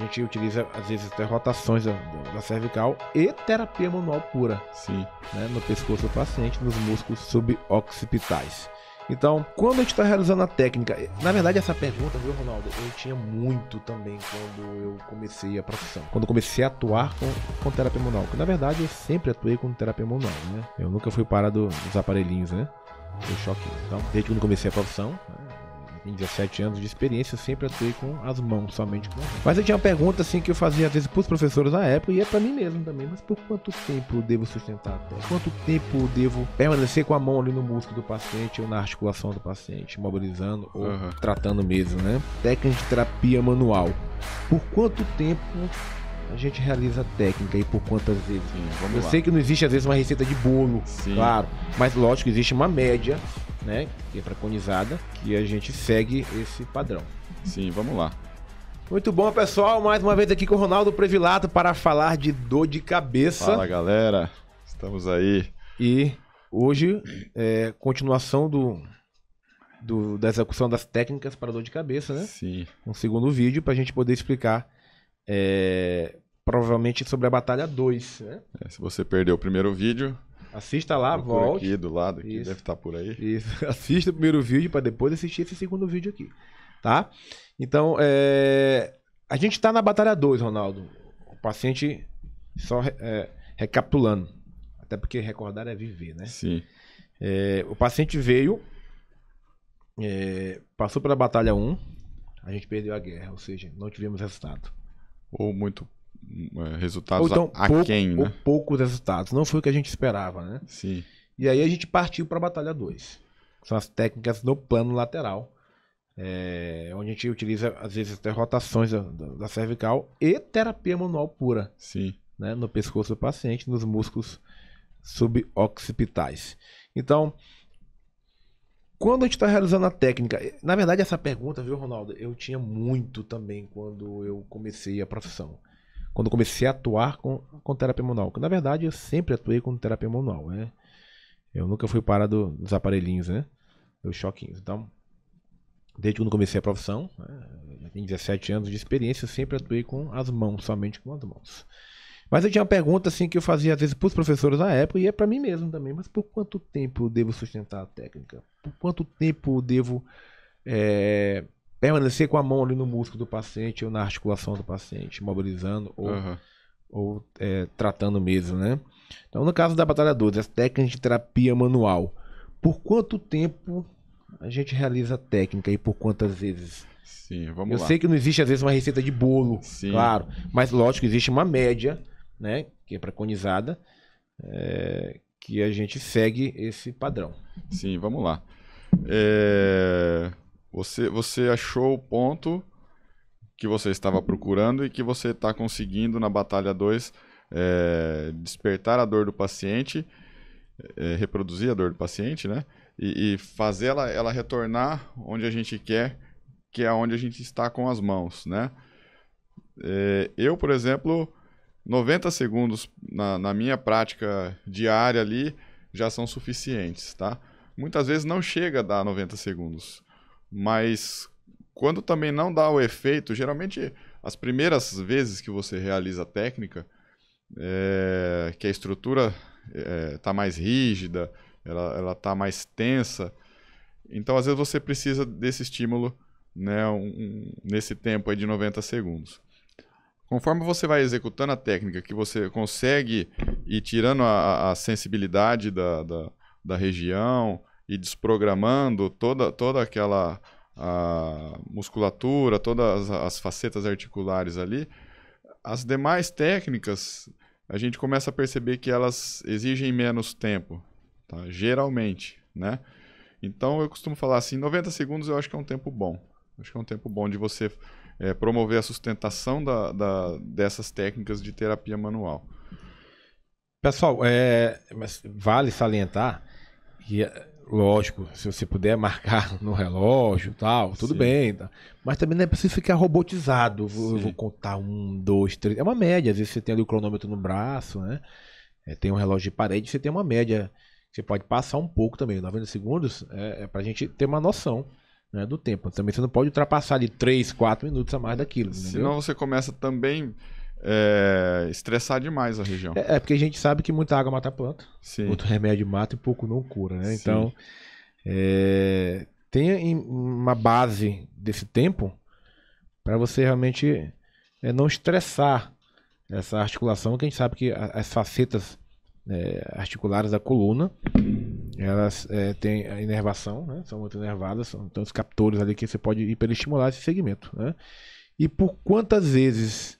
A gente utiliza, às vezes, até rotações da cervical e terapia manual pura. Sim. Né, no pescoço do paciente, nos músculos suboccipitais. Então, quando a gente está realizando a técnica, na verdade essa pergunta, viu, Ronaldo, eu tinha muito também quando eu comecei a profissão. Quando eu comecei a atuar com terapia manual, porque na verdade eu sempre atuei com terapia manual, né? Eu nunca fui parado dos aparelhinhos, né? Foi choque. Então, desde quando comecei a profissão, né? Em 17 anos de experiência, eu sempre atuei com as mãos, somente com as mãos. Mas eu tinha uma pergunta assim que eu fazia às vezes para os professores na época e é para mim mesmo também. Mas por quanto tempo eu devo sustentar a técnica? Quanto tempo eu devo permanecer com a mão ali no músculo do paciente ou na articulação do paciente, mobilizando ou tratando mesmo, né? Técnica de terapia manual. Por quanto tempo a gente realiza a técnica e por quantas vezes? Sim, eu sei que não existe às vezes uma receita de bolo, sim, claro, mas lógico, existe uma média, né, que é preconizada, que a gente segue esse padrão. Sim, vamos lá. Muito bom, pessoal, mais uma vez aqui com o Ronaldo Previlato para falar de dor de cabeça. Fala, galera, estamos aí. E hoje é continuação da execução das técnicas para dor de cabeça, né? Sim. Um segundo vídeo para a gente poder explicar provavelmente sobre a Batalha 2, né? Se você perdeu o primeiro vídeo, assista lá, volte. Aqui do lado, aqui Isso. deve estar por aí. Isso. Assista o primeiro vídeo para depois assistir esse segundo vídeo aqui, tá? Então, a gente está na Batalha 2, Ronaldo. O paciente, só recapitulando, até porque recordar é viver, né? Sim. O paciente veio, passou pela Batalha 1, a gente perdeu a guerra, ou seja, não tivemos resultado. Ou muito resultados ou então, aquém, né? Ou poucos resultados. Não foi o que a gente esperava, né? Sim. E aí a gente partiu para a Batalha 2. São as técnicas no plano lateral, onde a gente utiliza, às vezes, até rotações da cervical e terapia manual pura. Sim. Né, no pescoço do paciente, nos músculos suboccipitais. Então, quando a gente está realizando a técnica, na verdade essa pergunta, viu, Ronaldo, eu tinha muito também quando eu comecei a profissão. Quando eu comecei a atuar com terapia manual. Porque, na verdade, eu sempre atuei com terapia manual, né? Eu nunca fui parado dos aparelhinhos, né? Dos choquinhos. Então, desde quando comecei a profissão, em 17 anos de experiência, eu sempre atuei com as mãos, somente com as mãos. Mas eu tinha uma pergunta assim que eu fazia às vezes para os professores na época e é para mim mesmo também. Mas por quanto tempo eu devo sustentar a técnica? Por quanto tempo eu devo permanecer com a mão ali no músculo do paciente ou na articulação do paciente, mobilizando ou tratando mesmo, né? Então, no caso da Batalha 2, as técnicas de terapia manual, por quanto tempo a gente realiza a técnica e por quantas vezes? Sim, vamos lá. Eu sei que não existe às vezes uma receita de bolo, sim, claro, mas lógico, existe uma média, né, que é preconizada, que a gente segue esse padrão. Sim, vamos lá. Você achou o ponto que você estava procurando e que você está conseguindo na Batalha 2 despertar a dor do paciente, reproduzir a dor do paciente, né? E fazer ela retornar onde a gente quer, que é onde a gente está com as mãos, né? Eu, por exemplo, 90 segundos na minha prática diária ali já são suficientes, tá? Muitas vezes não chega a dar 90 segundos, mas quando também não dá o efeito, geralmente as primeiras vezes que você realiza a técnica, que a estrutura está mais rígida, ela está mais tensa, então às vezes você precisa desse estímulo, né, nesse tempo aí de 90 segundos. Conforme você vai executando a técnica, que você consegue ir tirando a sensibilidade da região e desprogramando toda aquela musculatura, todas as facetas articulares ali, as demais técnicas, a gente começa a perceber que elas exigem menos tempo, tá? Geralmente, né? Então eu costumo falar assim, 90 segundos eu acho que é um tempo bom. Acho que é um tempo bom de você promover a sustentação dessas técnicas de terapia manual. Pessoal, mas vale salientar que, lógico, se você puder marcar no relógio e tal, tudo Sim. bem. Tá? Mas também não é preciso ficar robotizado. Eu vou contar 1, 2, 3. É uma média. Às vezes você tem ali o cronômetro no braço, né? Tem um relógio de parede, você tem uma média. Você pode passar um pouco também. 90 segundos é pra gente ter uma noção. né, do tempo. Também você não pode ultrapassar de 3, 4 minutos a mais daquilo, entendeu? Senão você começa também estressar demais a região. É porque a gente sabe que muita água mata a planta, Sim. muito remédio mata e pouco não cura, né? Sim. Então, tem uma base desse tempo para você realmente não estressar essa articulação, que a gente sabe que as facetas articulares da coluna, elas têm a inervação, né? São muito inervadas, são então, os captores ali que você pode hiperestimular esse segmento, né? E por quantas vezes,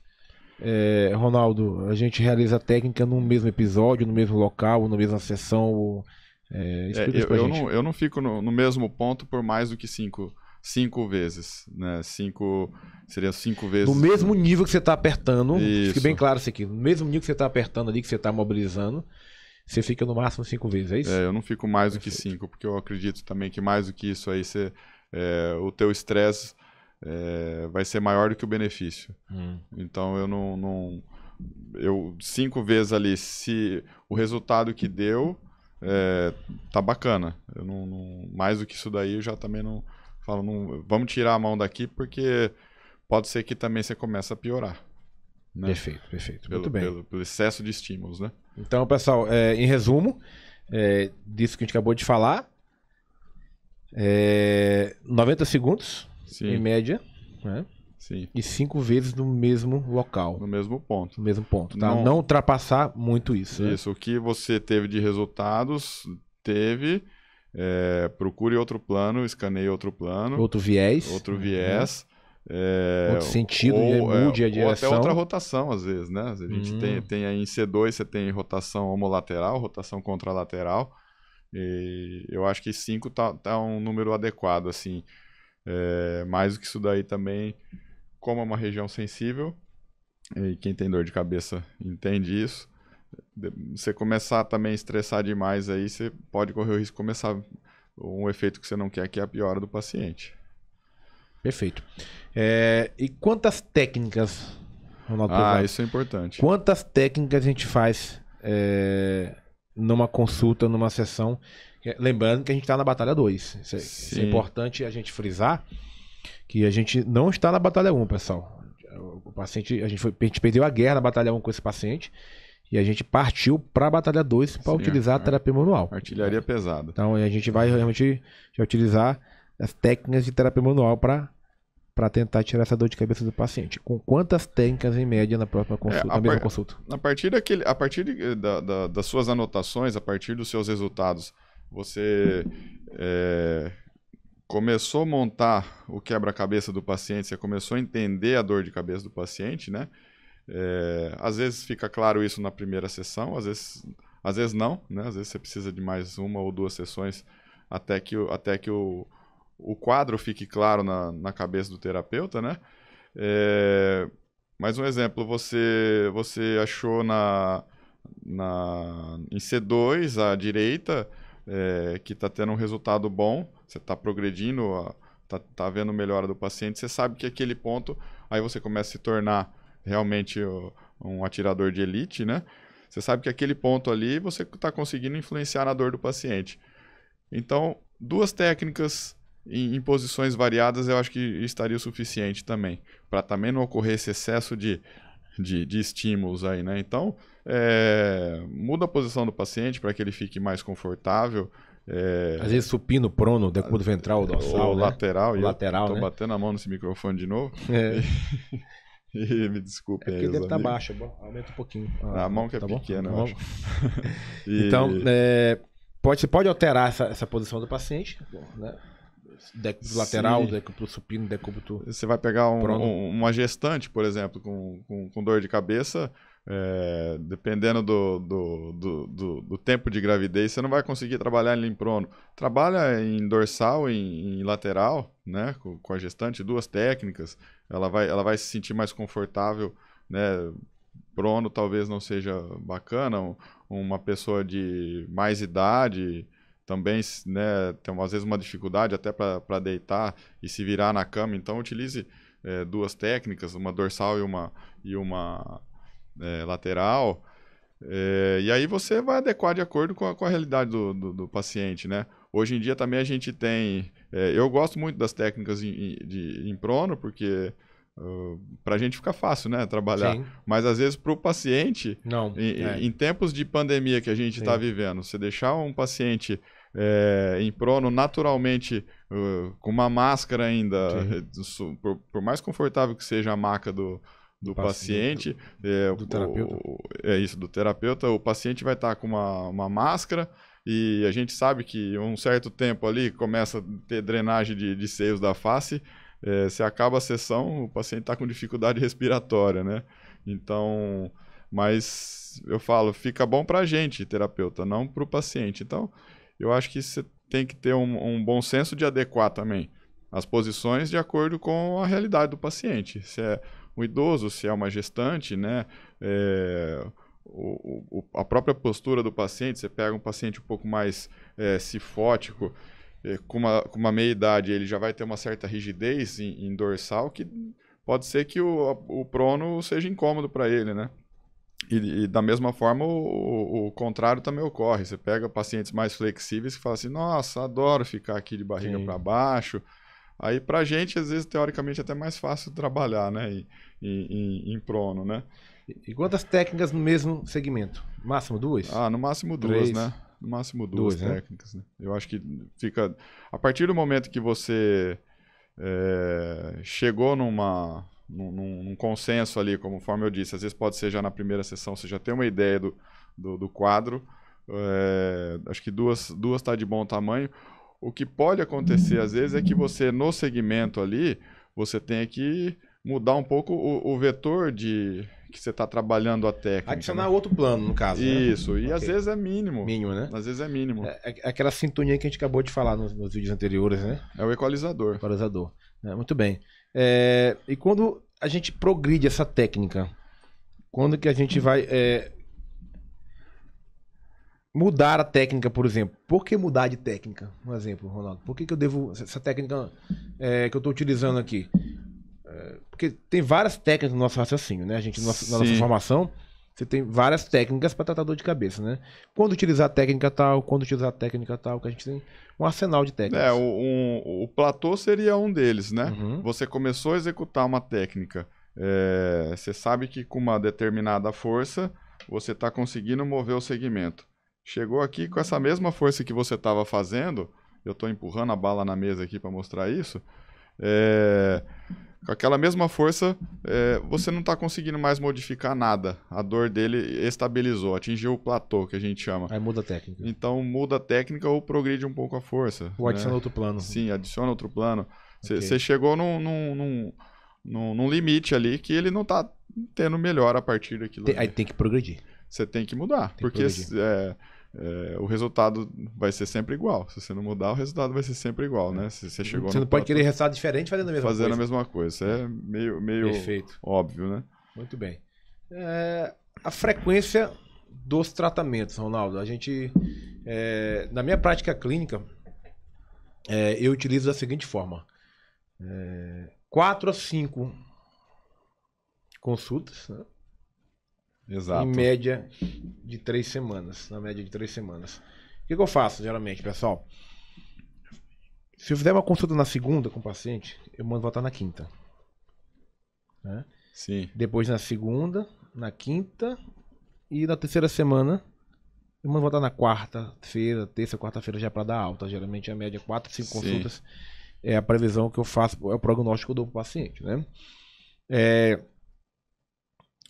Ronaldo, a gente realiza a técnica no mesmo episódio, no mesmo local, na mesma sessão? Explica isso pra gente. Eu não fico no mesmo ponto por mais do que cinco vezes, né? Seria 5 vezes. No mesmo nível que você está apertando, Isso. fique bem claro isso aqui, no mesmo nível que você está apertando ali, que você está mobilizando, você fica no máximo 5 vezes, é isso? Eu não fico mais do que 5, porque eu acredito também que mais do que isso aí, o teu estresse vai ser maior do que o benefício. Então eu 5 vezes ali, se o resultado que deu tá bacana. Eu mais do que isso daí, eu já também não falo, vamos tirar a mão daqui, porque pode ser que também você comece a piorar. Né? Perfeito. Muito bem. Pelo excesso de estímulos, né? Então, pessoal, em resumo, disso que a gente acabou de falar, 90 segundos, Sim. em média, né? Sim. E 5 vezes no mesmo local. No mesmo ponto. No mesmo ponto, tá? Não ultrapassar muito isso. Isso, o que você teve de resultados, procure outro plano, escaneie outro plano. Outro viés. Outro viés. Outro sentido, mude a direção. Ou até outra rotação, às vezes, né? A gente tem aí em C2, você tem rotação homolateral, rotação contralateral. E eu acho que 5 tá um número adequado, assim. Mais do que isso daí também, como é uma região sensível, e quem tem dor de cabeça entende isso, você começar também a estressar demais aí, você pode correr o risco de começar um efeito que você não quer, que é a piora do paciente. Perfeito. E quantas técnicas, Ronaldo? Isso é importante. Quantas técnicas a gente faz numa consulta, numa sessão? Lembrando que a gente está na Batalha 2. Isso é importante a gente frisar, que a gente não está na Batalha 1, pessoal. O paciente, a gente perdeu a guerra na Batalha 1 com esse paciente e a gente partiu para a Batalha 2 para utilizar a terapia manual. Artilharia pesada. Então a gente vai realmente já utilizar as técnicas de terapia manual para tentar tirar essa dor de cabeça do paciente. Com quantas técnicas em média na próxima consulta, na mesma consulta? A partir das suas anotações, a partir dos seus resultados, você começou a montar o quebra-cabeça do paciente, você começou a entender a dor de cabeça do paciente, né? Às vezes fica claro isso na primeira sessão, às vezes não, né? Às vezes você precisa de mais 1 ou 2 sessões até que o quadro fique claro na cabeça do terapeuta, né? Mais um exemplo, você achou em C2 à direita que está tendo um resultado bom, você está progredindo, está vendo melhora do paciente, você sabe que aquele ponto, aí você começa a se tornar realmente um atirador de elite, né? Você sabe que aquele ponto ali você está conseguindo influenciar na dor do paciente. Então, 2 técnicas em posições variadas eu acho que estaria o suficiente também, para também não ocorrer esse excesso de estímulos aí, né? Então, muda a posição do paciente para que ele fique mais confortável. Às vezes supino, prono, decúbito ventral, dorsal, ou né? lateral. Lateral, tô batendo a mão nesse microfone de novo. E me desculpe aí, porque deve estar amigos. baixo, aumenta um pouquinho. A mão que é pequena, eu acho. Então, você pode alterar essa posição do paciente, né? Decúbito lateral, decúbito supino, decúbito... Você vai pegar uma gestante, por exemplo, com dor de cabeça, dependendo do tempo de gravidez, você não vai conseguir trabalhar em prono. Trabalha em dorsal, em lateral, né? Com a gestante, 2 técnicas. Ela vai se sentir mais confortável, né? Prono talvez não seja bacana. Uma pessoa de mais idade também, né, tem às vezes uma dificuldade até para deitar e se virar na cama. Então utilize 2 técnicas, uma dorsal e uma lateral. E aí você vai adequar de acordo com a realidade do paciente, né? Hoje em dia também a gente tem... eu gosto muito das técnicas em prono, porque para a gente fica fácil, né, trabalhar. Sim. Mas às vezes para o paciente, Não. em tempos de pandemia que a gente está vivendo, você deixar um paciente em prono naturalmente, com uma máscara ainda, por mais confortável que seja a maca do paciente, do terapeuta. Do terapeuta, o paciente vai estar com uma máscara, e a gente sabe que um certo tempo ali começa a ter drenagem de seios da face, se acaba a sessão, o paciente está com dificuldade respiratória, né? Então, mas eu falo, fica bom para a gente, terapeuta, não para o paciente. Então, eu acho que você tem que ter um bom senso de adequar também as posições de acordo com a realidade do paciente. Se é um idoso, se é uma gestante, né? A própria postura do paciente, você pega um paciente um pouco mais cifótico, com uma meia-idade, ele já vai ter uma certa rigidez em dorsal, que pode ser que o prono seja incômodo para ele, né? E da mesma forma, o contrário também ocorre. Você pega pacientes mais flexíveis que falam assim, nossa, adoro ficar aqui de barriga para baixo. Aí pra gente, às vezes, teoricamente, é até mais fácil trabalhar, né, em prono, né? E quantas técnicas no mesmo segmento? Máximo 2? No máximo 2, né? No máximo duas técnicas, né? Eu acho que fica... A partir do momento que você chegou num consenso ali, conforme eu disse, às vezes pode ser já na primeira sessão, você já tem uma ideia do quadro, acho que duas tá de bom tamanho. O que pode acontecer, às vezes, é que você, no segmento ali, você tenha que mudar um pouco o vetor que você está trabalhando a técnica. Adicionar outro plano, no caso. Isso, né? E às vezes é mínimo. Mínimo, né? Às vezes é mínimo. Aquela sintonia que a gente acabou de falar nos vídeos anteriores, né? É o equalizador. Equalizador. Muito bem. E quando a gente progride essa técnica, quando que a gente vai mudar a técnica, por exemplo? Por que mudar de técnica? Um exemplo, Ronaldo. Por que eu devo... Essa técnica que eu estou utilizando aqui... Porque tem várias técnicas no nosso raciocínio, né? A gente, na nossa formação, você tem várias técnicas para tratar dor de cabeça, né? Quando utilizar a técnica tal, que a gente tem um arsenal de técnicas. O platô seria um deles, né? Uhum. Você começou a executar uma técnica, você sabe que com uma determinada força, você está conseguindo mover o segmento. Chegou aqui com essa mesma força que você estava fazendo, eu estou empurrando a bala na mesa aqui para mostrar isso, com aquela mesma força, você não está conseguindo mais modificar nada. A dor dele estabilizou, atingiu o platô, que a gente chama. Aí muda a técnica. Então muda a técnica ou progride um pouco a força. Ou adiciona outro plano. Sim, adiciona outro plano. Você chegou num limite ali que ele não está tendo melhor a partir daquilo. Aí tem que progredir. Você tem que mudar, porque o resultado vai ser sempre igual. Se você não mudar, o resultado vai ser sempre igual, né? Se você chegou Você não pode querer resultado diferente fazendo a mesma coisa. Fazendo a mesma coisa. Isso é meio Perfeito. Óbvio, né? Muito bem. A frequência dos tratamentos, Ronaldo. A gente, na minha prática clínica, eu utilizo da seguinte forma. 4 a 5 consultas, né? Exato. Em média de 3 semanas. Na média de 3 semanas. O que eu faço, geralmente, pessoal? Se eu fizer uma consulta na segunda com o paciente, eu mando voltar na quinta. Né? Sim. Depois na segunda, na quinta e na terceira semana, eu mando voltar na quarta-feira, terça, quarta-feira já para dar alta. Geralmente a média 4, 5 consultas é a previsão que eu faço, é o prognóstico que eu dou para o paciente, né?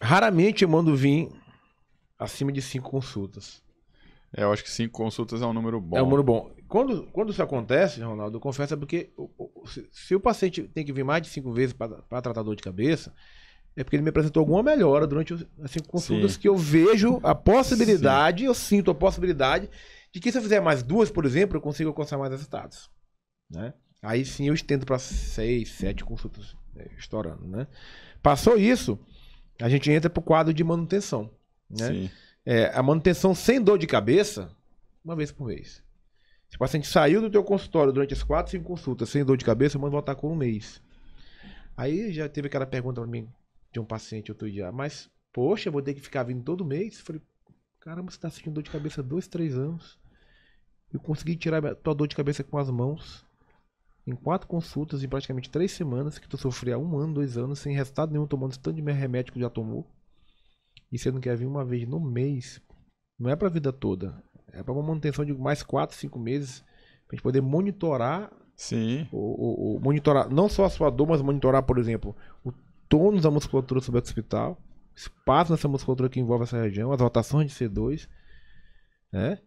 Raramente eu mando vir acima de 5 consultas. Eu acho que 5 consultas é um número bom. É um número bom. Quando isso acontece, Ronaldo, eu confesso, é porque se o paciente tem que vir mais de 5 vezes para tratar dor de cabeça, é porque ele me apresentou alguma melhora durante as 5 consultas. Sim. Que eu vejo a possibilidade, sim. Eu sinto a possibilidade de que se eu fizer mais 2, por exemplo, eu consigo alcançar mais resultados. Né? Aí sim eu estendo para 6, 7 consultas estourando. Né? Passou isso, a gente entra para o quadro de manutenção. Né? Sim. A manutenção sem dor de cabeça, uma vez por mês. Se o paciente saiu do teu consultório durante as 4, 5 consultas sem dor de cabeça, eu mando voltar com um mês. Aí já teve aquela pergunta para mim de um paciente outro dia, mas poxa, eu vou ter que ficar vindo todo mês? Eu falei, caramba, você está sentindo dor de cabeça há 2, 3 anos. eu consegui tirar a tua dor de cabeça com as mãos em 4 consultas, em praticamente 3 semanas, que tu sofria 1 ano, 2 anos, sem resultado nenhum, tomando esse tanto de remédio que tu já tomou. E você não quer vir uma vez no mês, não é pra vida toda. É pra uma manutenção de mais 4, 5 meses, pra gente poder monitorar. Sim. Monitorar não só a sua dor, mas monitorar, por exemplo, o tônus da musculatura suboccipital, espaço nessa musculatura que envolve essa região, as rotações de C2, né?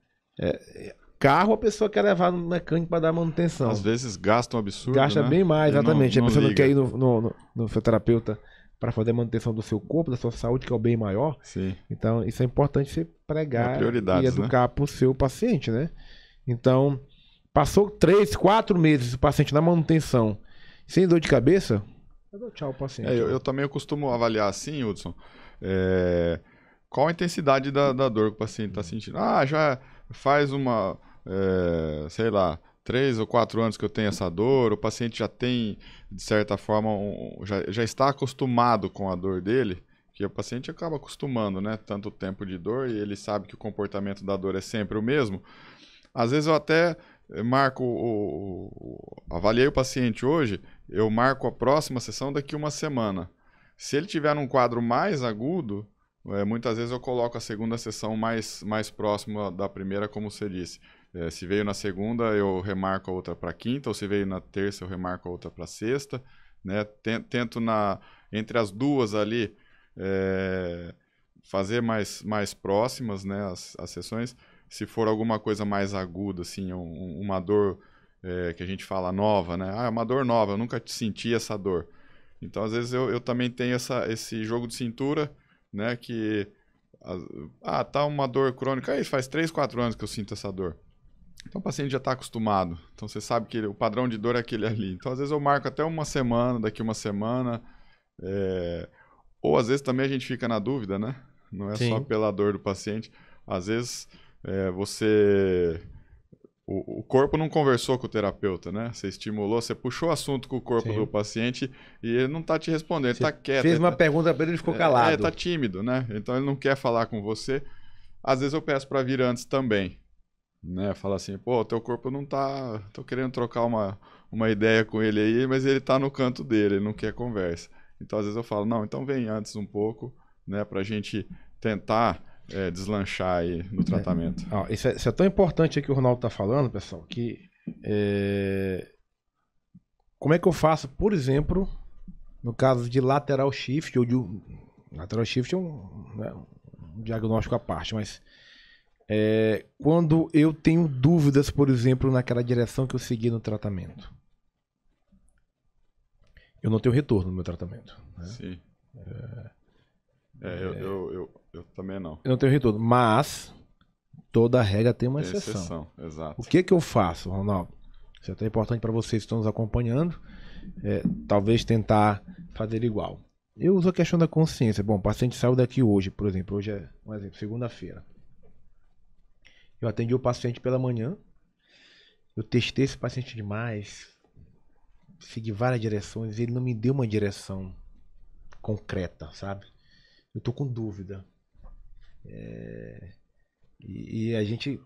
Carro a pessoa quer levar no mecânico para dar manutenção. Às vezes gasta um absurdo, gasta né? bem mais, exatamente. Não a pessoa não liga. quer ir no fisioterapeuta para fazer a manutenção do seu corpo, da sua saúde, que é o bem maior. Sim. Então, isso é importante você pregar e educar, né, para o seu paciente, né? Então, passou 3, 4 meses o paciente na manutenção, sem dor de cabeça, eu dou tchau ao paciente. Eu também costumo avaliar assim, Hudson, qual a intensidade da dor que o paciente está sentindo. Já faz sei lá, 3 ou 4 anos que eu tenho essa dor, o paciente já tem, de certa forma, já está acostumado com a dor dele, que o paciente acaba acostumando, né? Tanto tempo de dor, e ele sabe que o comportamento da dor é sempre o mesmo. Às vezes eu até avaliei o paciente hoje, eu marco a próxima sessão daqui 1 semana. Se ele tiver num quadro mais agudo, muitas vezes eu coloco a segunda sessão mais próxima da primeira, como você disse. Se veio na segunda, eu remarco a outra para quinta, ou se veio na terça, eu remarco a outra para sexta, né? Tento entre as duas ali fazer mais próximas, né, as sessões. Se for alguma coisa mais aguda, assim, uma dor que a gente fala nova, né? É uma dor nova, eu nunca senti essa dor. Então, às vezes, eu também tenho esse jogo de cintura, né? Que tá uma dor crônica, faz 3, 4 anos que eu sinto essa dor. Então o paciente já está acostumado. Então você sabe que o padrão de dor é aquele ali. Então às vezes eu marco até 1 semana, daqui 1 semana. Ou às vezes também a gente fica na dúvida, né? Não é só pela dor do paciente. Às vezes o corpo não conversou com o terapeuta, né? Você estimulou, você puxou o assunto com o corpo do paciente e ele não está te respondendo, ele está quieto. Fez uma pergunta para ele, ele ficou calado. Está tímido, né? Então ele não quer falar com você. Às vezes eu peço para vir antes também, né? Fala assim, teu corpo não tá... Tô querendo trocar uma ideia com ele aí, mas ele tá no canto dele, ele não quer conversa. Então às vezes eu falo, não, então vem antes um pouco, né? Pra gente tentar deslanchar aí no tratamento. Isso é tão importante que o Ronaldo tá falando, pessoal, que como é que eu faço, por exemplo, no caso de lateral shift, ou de lateral shift é um diagnóstico à parte, mas quando eu tenho dúvidas, por exemplo, naquela direção que eu segui no tratamento, eu não tenho retorno no meu tratamento, né? Sim. Eu também não. Eu não tenho retorno, mas toda regra tem uma exceção. Exato. O que eu faço, Ronaldo? Isso é até importante para vocês que estão nos acompanhando. Talvez tentar fazer igual. Eu uso a questão da consciência. Bom, o paciente saiu daqui hoje, por exemplo. Hoje é, um exemplo, segunda-feira. Eu atendi o paciente pela manhã. Eu testei esse paciente demais. Segui várias direções. Ele não me deu uma direção concreta, sabe? Eu tô com dúvida. E a gente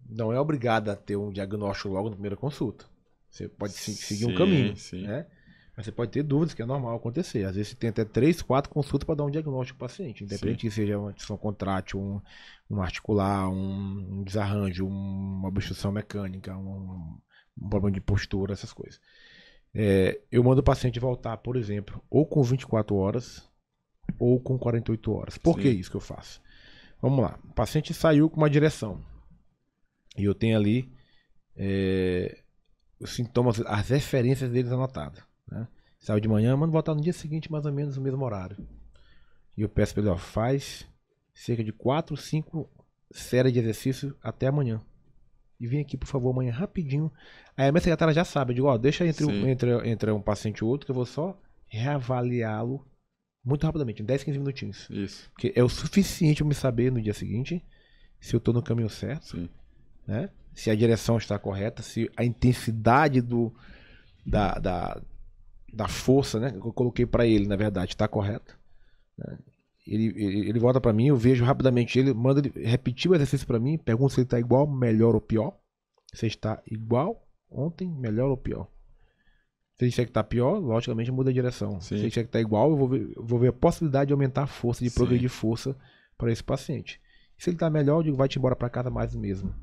não é obrigado a ter um diagnóstico logo na primeira consulta. Você pode seguir um caminho, né? Mas você pode ter dúvidas, que é normal acontecer. Às vezes você tem até 3, 4 consultas para dar um diagnóstico para o paciente. Independente que seja uma disfunção contrátil, um articular, um desarranjo, uma obstrução mecânica, um problema de postura, essas coisas. Eu mando o paciente voltar, por exemplo, ou com 24 horas ou com 48 horas. Por que isso que eu faço? Vamos lá. O paciente saiu com uma direção. E eu tenho ali os sintomas, as referências deles anotadas, né? Saiu de manhã, mando voltar no dia seguinte, mais ou menos no mesmo horário. E eu peço para ele, faz cerca de 4, 5 séries de exercício até amanhã. E vem aqui, por favor, amanhã rapidinho. Aí a minha secretária já sabe, eu digo, deixa entre um paciente e outro, que eu vou só reavaliá-lo muito rapidamente, em 10, 15 minutinhos. Isso. Porque é o suficiente para me saber no dia seguinte se eu estou no caminho certo, né? Se a direção está correta, se a intensidade da força, né, que eu coloquei para ele, na verdade, está correta, né? Ele volta para mim, eu vejo rapidamente ele, manda ele repetir o exercício para mim, pergunta se ele está igual, melhor ou pior, Você está igual ontem, melhor ou pior? Se ele disser que está pior, logicamente muda a direção. Sim. Se ele disser que está igual, eu vou ver a possibilidade de aumentar a força, de Sim. progredir força para esse paciente. Se ele está melhor, eu digo, vai-te embora para casa mais do mesmo.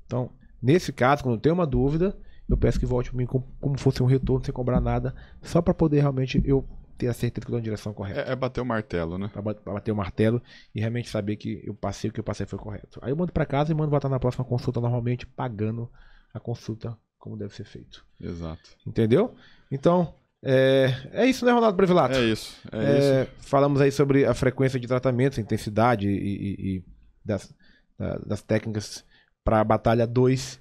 Então, nesse caso, quando eu tenho uma dúvida, eu peço que volte para mim como fosse um retorno, sem cobrar nada, só para poder realmente eu ter a certeza que eu estou na direção correta. É bater o martelo, né? Para bater o martelo e realmente saber que o que eu passei foi correto. Aí eu mando para casa e mando voltar na próxima consulta normalmente, pagando a consulta como deve ser feito. Exato. Entendeu? Então, é isso, né, Ronaldo Brevilato? É isso. Isso. Falamos aí sobre a frequência de tratamento, a intensidade e das técnicas para a batalha 2,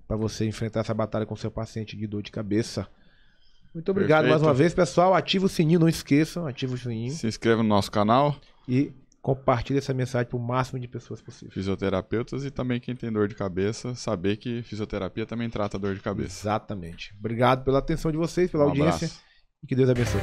para você enfrentar essa batalha com seu paciente de dor de cabeça. Muito obrigado. Perfeito. Mais uma vez, pessoal. Ativa o sininho, não esqueçam, ativa o sininho. Se inscreva no nosso canal. E compartilhe essa mensagem para o máximo de pessoas possível. Fisioterapeutas e também quem tem dor de cabeça, saber que fisioterapia também trata dor de cabeça. Exatamente. Obrigado pela atenção de vocês, pela audiência. Abraço. E que Deus abençoe.